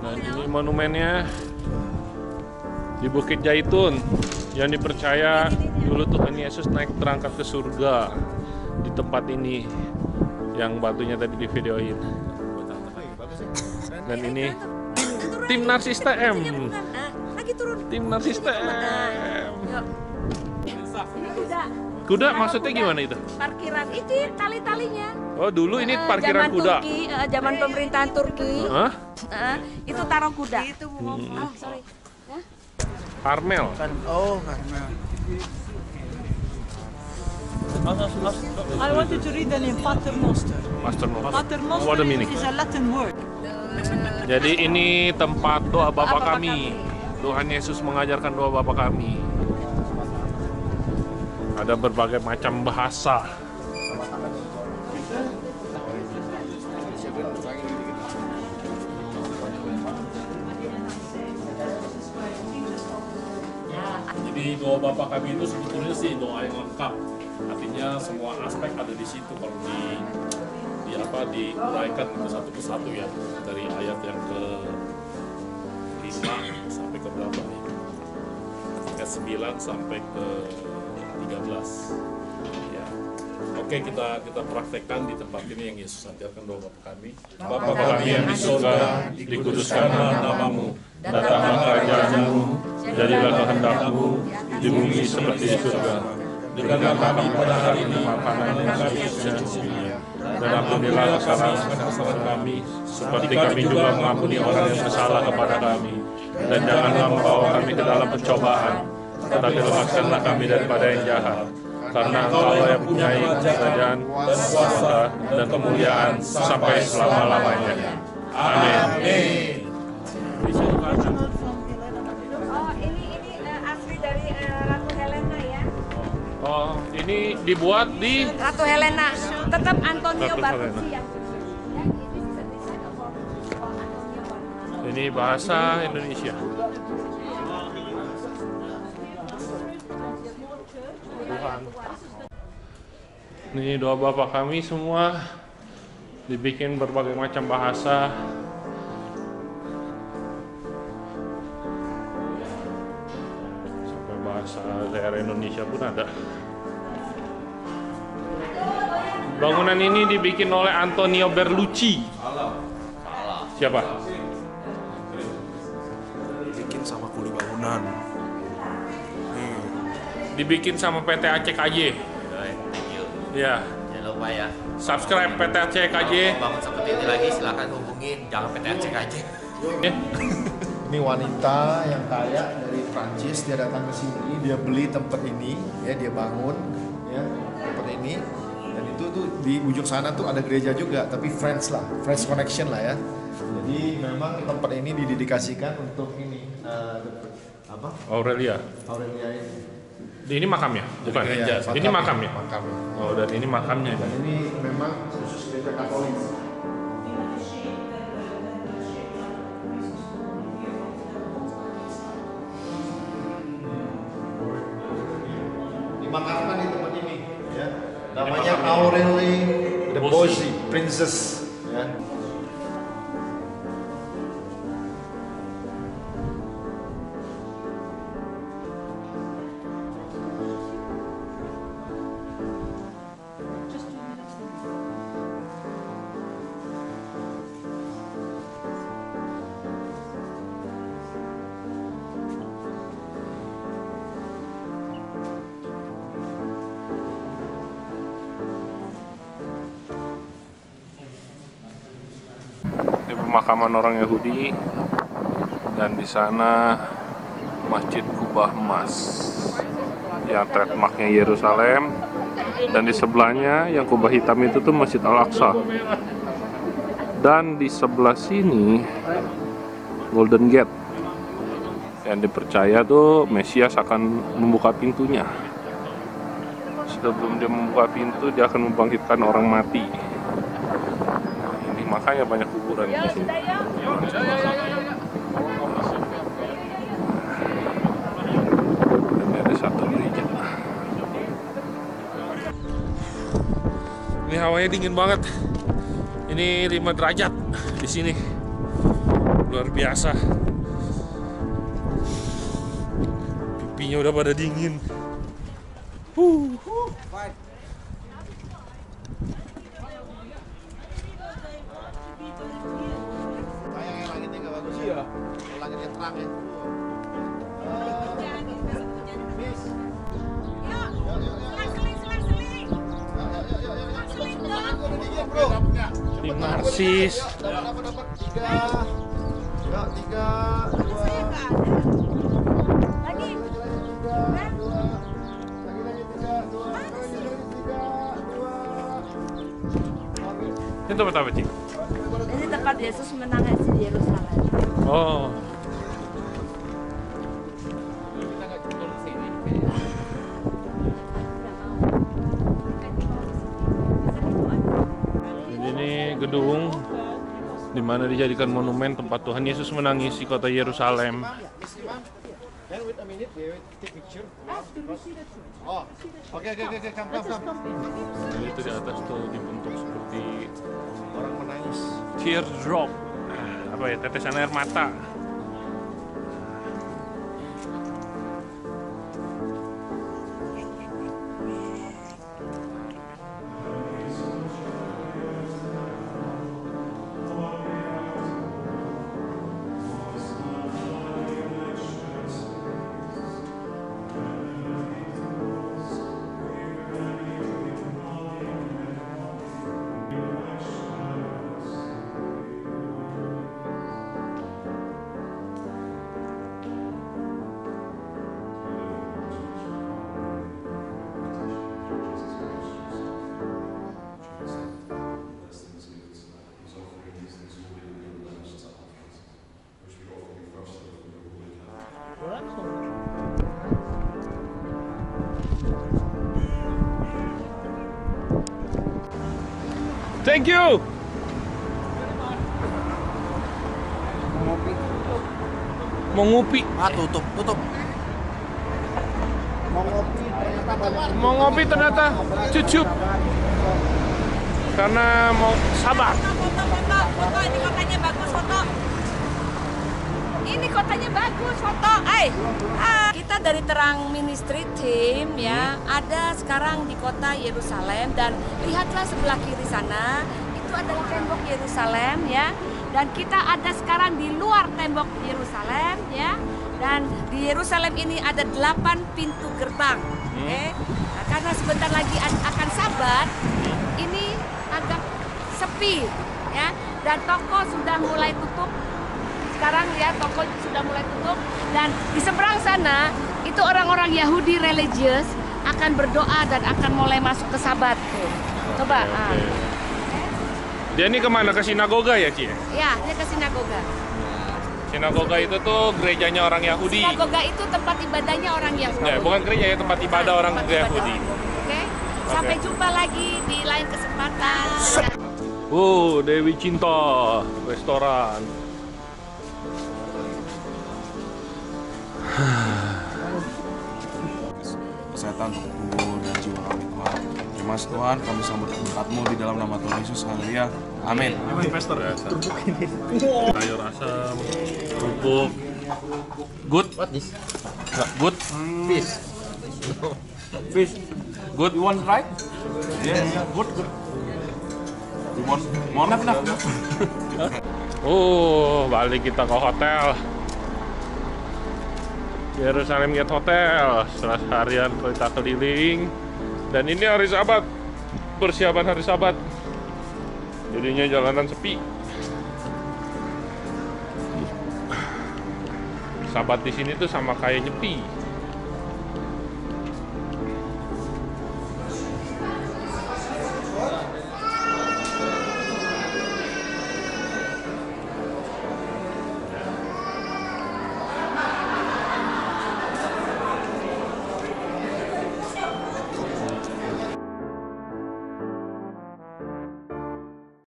Dan ini monumennya di Bukit Zaitun yang dipercaya dulu Tuhan Yesus naik terangkat ke surga di tempat ini yang batunya tadi di videoin. Dan ini tim Narsis TM. Lagi turun. Tim Narsis TM. Yuk. Ini Kuda maksudnya gimana itu? parkiran itu tali-talinya. Oh dulu ini parkiran Zaman kuda. Turki, zaman pemerintahan Turki. Hah? Itu taruh kuda. Oh, sorry. Ya? Karmel. Oh, Karmel. I want you to read the name Paternoster. Master Noster. What Paternoster the meaning? is a Latin word. Jadi ini tempat doa Bapa kami. Tuhan Yesus mengajarkan doa Bapa kami. Ada berbagai macam bahasa. Jadi doa Bapa kami itu sebetulnya sih doa yang lengkap. Artinya semua aspek ada di situ kalau diuraikan itu satu persatu ya, dari ayat yang ke 5 sampai ke berapa nih? Ke 9 sampai ke 13. Ya. Oke, kita praktekkan di tempat ini yang Yesus ajarkan doa Bapa kami. Bapa kami yang di surga, dikuduskanlah namamu, datanglah kerajaanmu, jadilah kehendak-mu di bumi seperti di surga. Berikanlah kami pada hari ini makanan yang kami secukupnya, dan ampunilah kesalahan kami, seperti kami juga mengampuni orang yang bersalah kepada kami. Dan janganlah membawa kami ke dalam pencobaan, tetapi lepaskanlah kami daripada yang jahat. Karena Engkau yang mempunyai kerajaan, kuasa, dan kemuliaan sampai selama-lamanya. Amin. Oh, ini asli dari Ratu Helena ya. Oh, ini dibuat di Ratu Helena, tetap Antonio Ratu Barbucci Helena. yang ini bahasa Indonesia. Tuhan. Ini doa Bapa kami semua dibikin berbagai macam bahasa. Sampai bahasa daerah Indonesia pun ada. Bangunan ini dibikin oleh Antonio Berlucci. Siapa? Dibikin sama kuli bangunan. Dibikin sama PT ACKJ. Thank you. Ya. Jangan lupa ya. Subscribe PT ACKJ. Kalau bangun seperti ini lagi silahkan hubungin. Jangan PT ACKJ. Ini wanita yang kaya dari Prancis, dia datang ke sini, dia beli tempat ini, ya dia bangun, ya tempat ini, dan itu tuh di ujung sana tuh ada gereja juga, tapi Friends Connection lah ya. Jadi memang tempat ini didedikasikan untuk ini apa? Aurelia ini. Ini makamnya? Bukan. Gereja, Ini makamnya. Makamnya. Oh, dan ini makamnya. Dan ini memang khusus gereja Katolik. Dimakamkan di tempat ini, ya. Namanya Aurelie de Bossy, Princess, ya. Ini pemakaman orang Yahudi, dan di sana Masjid Kubah Emas yang trademarknya Yerusalem, dan di sebelahnya yang kubah hitam itu tuh Masjid Al-Aqsa, dan di sebelah sini Golden Gate yang dipercaya tuh Mesias akan membuka pintunya. Sebelum dia membuka pintu, dia akan membangkitkan orang mati. Makanya banyak kuburan di sini. Ini ada satu gereja. Ini hawanya dingin banget. Ini 5 derajat di sini. Luar biasa. Pipinya udah pada dingin. Langitnya terang ya. Di Narsis. Dapat 3. Ya, 3, 2. Lagi. Ini tempat apa, Cik? Ini tempat Yesus menangis di Yerusalem. Oh. Jadi ini gedung di mana dijadikan monumen tempat Tuhan Yesus menangis di kota Yerusalem. Wait a minute, we take picture. Oh, oke, come. Jadi itu di atas tuh dibentuk seperti Orang menangis. teardrop. Apa ya, tetesan air mata. Thank you. Mau ngopi. Ah, tutup. Mau ngopi ternyata cucup. Karena mau sabar. Foto, ini kotanya bagus foto. Ini kotanya bagus foto. Kita dari Terang Ministry Team ya, ada sekarang di kota Yerusalem dan lihatlah sebelah kiri sana, itu adalah tembok Yerusalem ya. Dan kita ada sekarang di luar tembok Yerusalem ya. Dan di Yerusalem ini ada 8 pintu gerbang. Nah, karena sebentar lagi akan Sabat, ini agak sepi ya. Dan toko sudah mulai tutup. Sekarang ya toko sudah mulai tutup dan di seberang sana itu orang-orang Yahudi religius akan berdoa dan akan mulai masuk ke Sabat. Coba. Dia ini kemana? Ke sinagoga ya, Ci? Ya, dia ke sinagoga. Sinagoga itu tuh gerejanya orang Yahudi. Sinagoga itu tempat ibadahnya orang Yahudi. Ya, bukan gereja ya, tempat ibadah orang Yahudi. Oke. Sampai jumpa lagi di lain kesempatan. Dewi Cinta restoran. Kesehatan untuk tubuh dan jiwa kami Tuhan. Terima kasih Tuhan, kami sambut berkat-Mu di dalam nama Tuhan Yesus. Haleluya. Amin. Investor. Sayur asam, kerupuk. Good. What this? Good. Fish. Fish. Good. You want try? Yes. Good. You want more? Enough. Balik kita ke hotel. Yerusalem Gate Hotel. Setelah seharian kita keliling. Dan ini hari Sabat. Persiapan hari Sabat. Jadinya jalanan sepi. Sabat di sini tuh sama kayak nyepi.